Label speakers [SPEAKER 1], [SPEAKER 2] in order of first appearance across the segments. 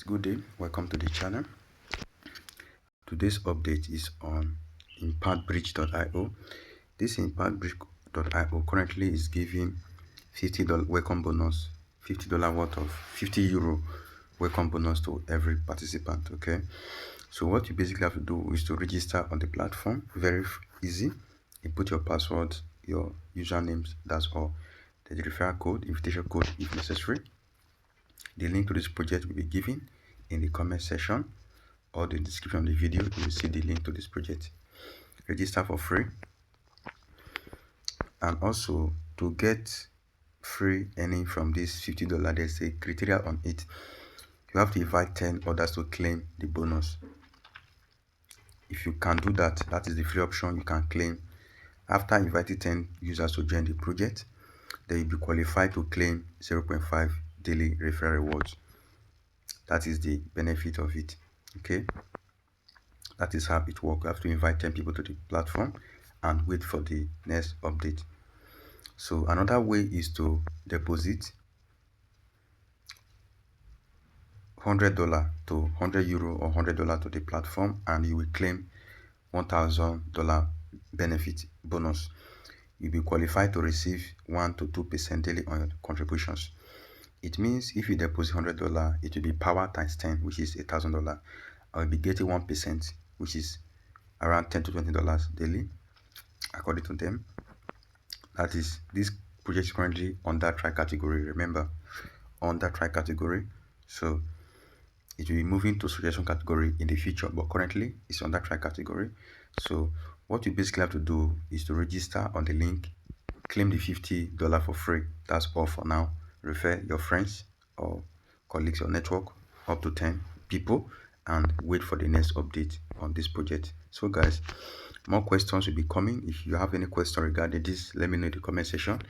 [SPEAKER 1] guys, good day. Welcome to the channel. Today's update is on impactbridge.io. This impactbridge.io currently is giving $50 welcome bonus, $50 worth of €50 welcome bonus to every participant. Okay, so what you basically have to do is to register on the platform. Very easy. You put your password, your usernames, that's all. The referral code, invitation code if necessary. The link to this project will be given in the comment section or the description of the video. You will see the link to this project. Register for free, and also to get free earning from this $50, there's a criteria on it. You have to invite 10 others to claim the bonus. If you can do that, that is the free option you can claim. After inviting 10 users to join the project, then you'll be qualified to claim 0.5 daily referral rewards. That is the benefit of it. Okay, that is how it works. You have to invite 10 people to the platform and wait for the next update. So another way is to deposit $100 to €100 or $100 to the platform, and you will claim $1,000 benefit bonus. You'll be qualified to receive 1 to 2% daily on your contributions. It means if you deposit $100, it will be power times 10, which is $1,000. I will be getting 1%, which is around $10 to $20 daily, according to them. That is, this project is currently under try category. Remember, under try category. So it will be moving to suggestion category in the future, but currently it's under try category. So what you basically have to do is to register on the link, claim the $50 for free. That's all for now. Refer your friends or colleagues or network up to 10 people and wait for the next update on this project. So guys, more questions will be coming. If you have any question regarding this, let me know in the comment section.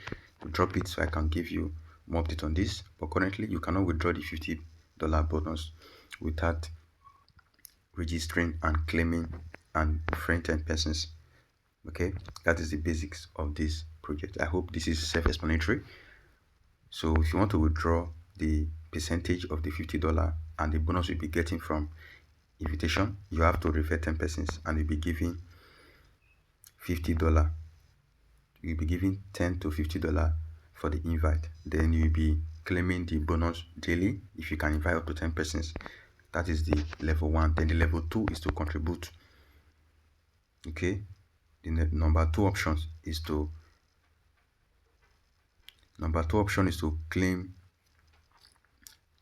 [SPEAKER 1] Drop it so I can give you more update on this. But currently you cannot withdraw the $50 bonus without registering and claiming and referring 10 persons. Okay, that is the basics of this project. I hope this is self-explanatory. So if you want to withdraw the percentage of the $50 and the bonus you'll be getting from invitation, you have to refer 10 persons and you'll be giving $50. You'll be giving $10 to $50 for the invite. Then you'll be claiming the bonus daily if you can invite up to 10 persons. That is the level 1. Then the level 2 is to contribute. Okay, the number 2 option is to claim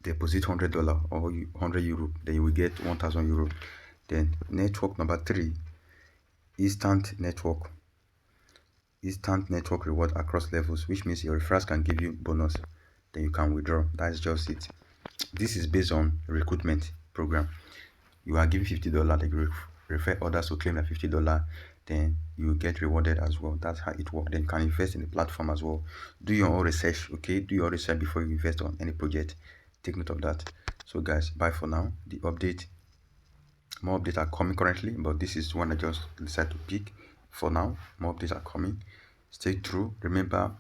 [SPEAKER 1] deposit $100 or €100, then you will get €1,000. Then network number 3, instant network reward across levels, which means your referrals can give you bonus, then you can withdraw. That's just it. This is based on recruitment program. You are given $50, then you refer others to claim that $50, then you get rewarded as well. That's how it works. Then you can invest in the platform as well. Do your own research. Okay, do your own research before you invest on any project. Take note of that. So guys, bye for now. The update, more updates are coming currently, but this is one I just decided to pick for now. More updates are coming. Stay true. Remember,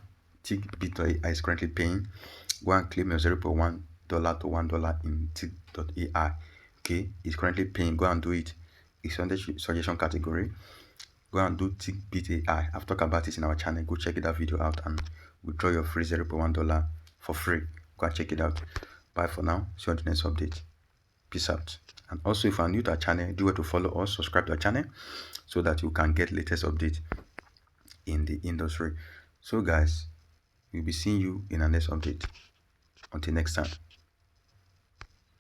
[SPEAKER 1] tick.ai is currently paying. Go and claim your $0.1 to $1 in tick.ai. Okay, it's currently paying. Go and do it. It's under suggestion category. Go and do tick.ai. I've talked about it in our channel. Go check that video out and withdraw your free $0.1 for free. Go and check it out. Bye for now. See you on the next update. Peace out. And also, if you are new to our channel, do well to follow us, subscribe to our channel so that you can get latest updates in the industry. So guys, we'll be seeing you in our next update. Until next time.